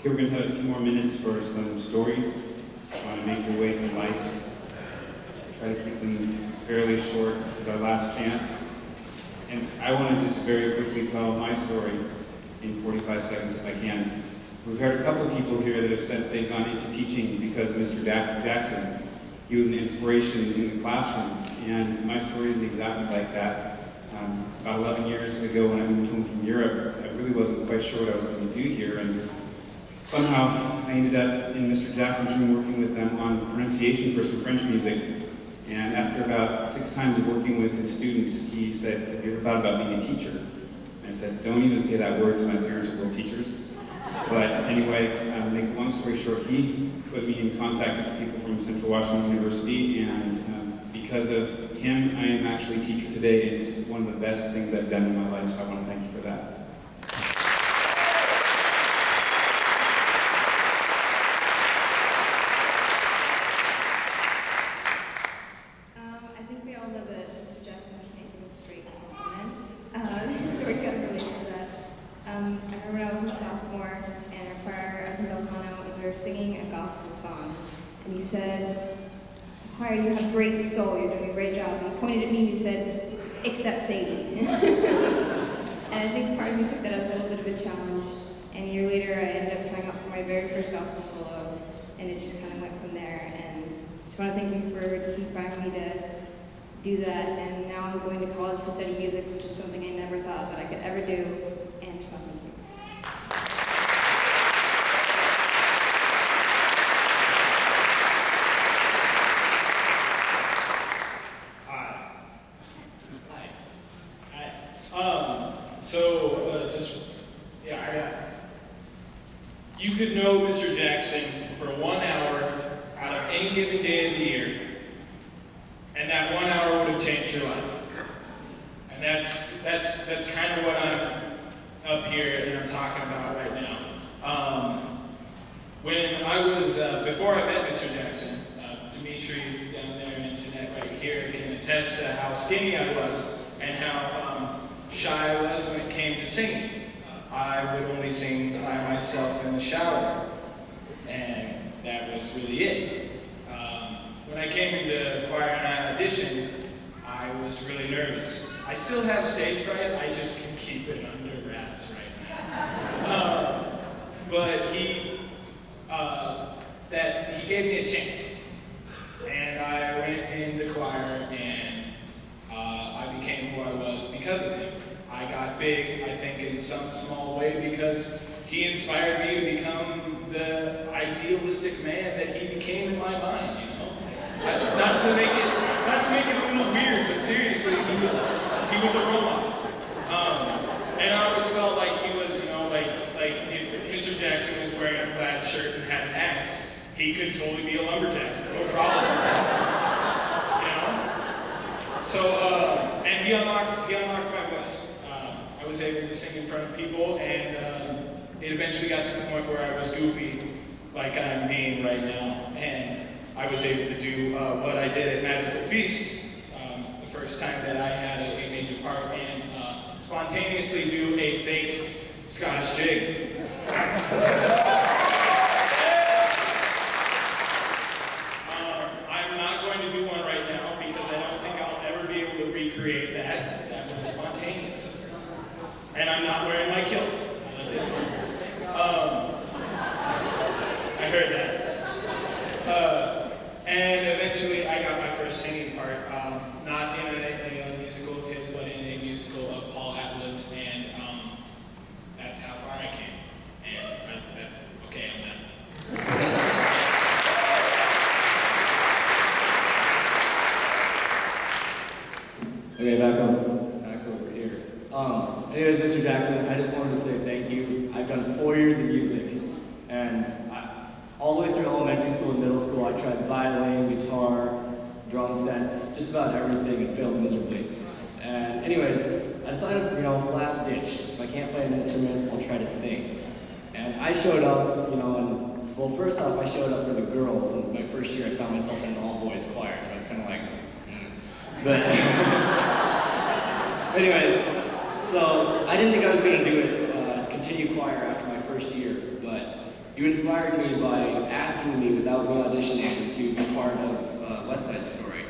Okay, we're going to have a few more minutes for some stories. So want to make your way to the mics. Try to keep them fairly short. This is our last chance. And I want to just very quickly tell my story in 45 seconds if I can. We've heard a couple of people here that have said they've gone into teaching because of Mr. Jackson. He was an inspiration in the classroom, and my story isn't exactly like that. About 11 years ago when I moved home from Europe, I really wasn't quite sure what I was going to do here, and somehow I ended up in Mr. Jackson's room working with them on pronunciation for some French music. And after about 6 times of working with his students, he said, "Have you ever thought about being a teacher?" And I said, "Don't even say that word, because my parents are both teachers." But anyway, to make a long story short, he put me in contact with people from Central Washington University, and because of him, I am actually a teacher today. It's one of the best things I've done in my life, so I want to thank you for that. I think we all know that Mr. Jackson can't give a straight compliment. His story kind of relates to that. I remember when I was a sophomore and our choir, I was in Belcano, and we were singing a gospel song. And he said, "Choir, you have great soul, you're doing a great job." And he pointed at me and he said, "Except Sadie." And I think part of me took that as a little bit of a challenge. And a year later, I ended up trying out for my very first gospel solo, and it just kind of went from there. And I just want to thank you for just inspiring me to do that. And now I'm going to college to study music, which is something I never thought that I could ever do. And I just want to thank you. You could know Mr. Jackson for 1 hour out of any given day of the year, and that 1 hour would have changed your life. And that's kind of what I'm up here and I'm talking about right now. When I was, before I met Mr. Jackson, Dimitri down there and Jeanette right here can attest to how skinny I was and how shy I was when it came to singing. I would only sing by myself in the shower, and that was really it. When I came into choir and I auditioned, I was really nervous. I still have stage fright, I just can keep it under wraps right now. But he gave me a chance, and I went into choir, and I became who I was because of him. I got big, I think, in some small way because he inspired me to become the idealistic man that he became in my mind, you know? Not to make it a little weird, but seriously, he was a role model. And I always felt like he was, you know, like if Mr. Jackson was wearing a plaid shirt and had an axe, he could totally be a lumberjack, no problem. You know? So, and he unlocked my voice. I was able to sing in front of people, and it eventually got to the point where I was goofy, like I'm being right now, and I was able to do what I did at Magical Feast, the first time that I had a major part, and spontaneously do a fake Scottish jig. I'm not going to do one right now because I don't think I'll ever be able to recreate that. That was spontaneous. And I'm not wearing my kilt. I left it home. I heard that. And eventually I got my first singing part, not in a musical of his, but in a musical of Paul Atwood's, and that's how far I came. And that's, okay, I'm done. Okay, back over here. Anyways, Mr. Jackson, I just wanted to say thank you. I've done 4 years of music, and all the way through elementary school and middle school, I tried violin, guitar, drum sets, just about everything, and failed miserably. And anyways, I decided, you know, last ditch. If I can't play an instrument, I'll try to sing. And I showed up, you know, and, well, first off, I showed up for the girls, and my first year I found myself in an all-boys choir, so I was kind of like, But anyways, so I didn't think I was going to do it, continue choir after my first year, but You inspired me by asking me without me auditioning to be part of West Side Story.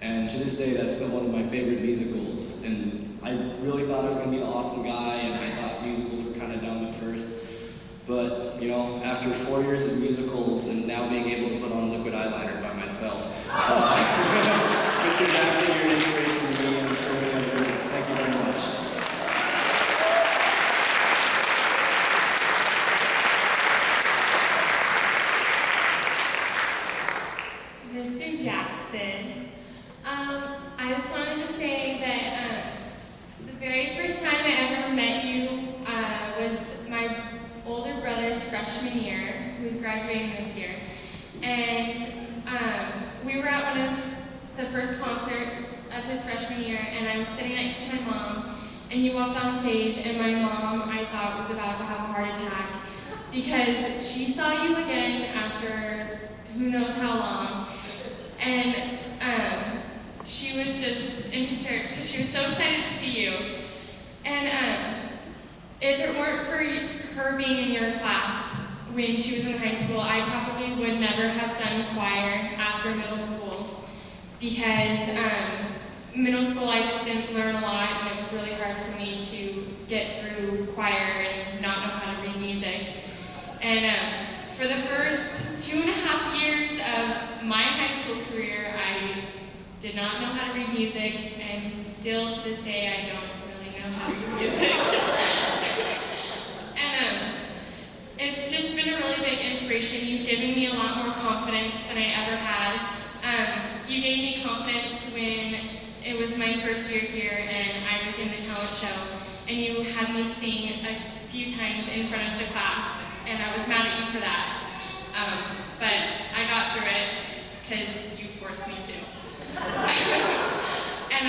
And to this day, that's still one of my favorite musicals. And I really thought I was going to be an awesome guy, and I thought musicals were kind of dumb at first. But, you know, after 4 years of musicals and now being able to put on liquid eyeliner by myself, Mr. Jackson, you're an inspiration to me, and I'm sure many other others. Thank you very much. Mr. Jackson, I just wanted to say that the very first time I ever met you was my older brother's freshman year, who is graduating this year. And we were at one of the first concerts of his freshman year, and I was sitting next to my mom, and he walked on stage, and my mom, I thought, was about to have a heart attack because she saw you again after who knows how long. And she was just in hysterics because she was so excited to see you. And if it weren't for her being in your class when she was in high school, I probably would never have done choir after middle school because middle school I just didn't learn a lot, and it was really hard for me to get through choir and not know how to read music. And for the first 2.5 years of my high school career, I did not know how to read music, and still to this day I don't really know how to read music. And it's just been a really big inspiration. You've given me a lot more confidence than I ever had. You gave me confidence when it was my first year here and I was in the talent show, and you had me sing a few times in front of the class, and I was mad at you for that. But I got through it because you forced me to. And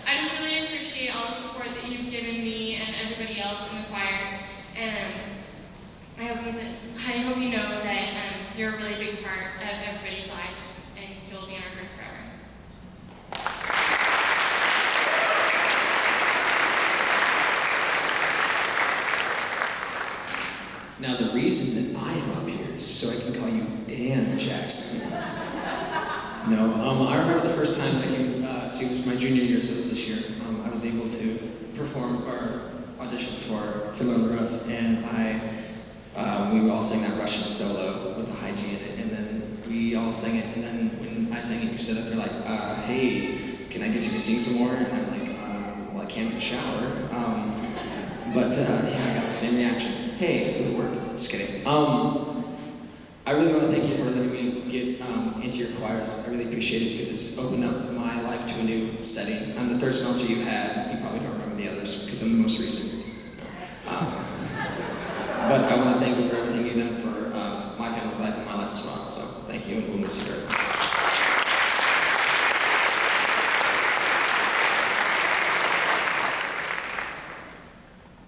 I just really appreciate all the support that you've given me and everybody else in the choir. And I hope you know that you're a really big part of everybody's lives, and you'll be in our hearts forever. Now, the reason that I am up here is so I can call you Dan Jackson. No, I remember the first time that I came, see, it was my junior year, so it was this year. I was able to perform or audition for Fiddler on the Roof, and we all sang that Russian solo with the high G in it, and then we all sang it, and then when I sang it, you stood up there like, hey, can I get you to sing some more? And I'm like, well, I can in the shower. Yeah, I got the same reaction. Hey, it worked. Just kidding. I really want to thank you for letting me get into your choirs. I really appreciate it because it's opened up my life to a new setting. I'm the third sponsor you've had. You probably don't remember the others because I'm the most recent. But I want to thank you for everything you've done for my family's life and my life as well. So thank you, and we'll miss you.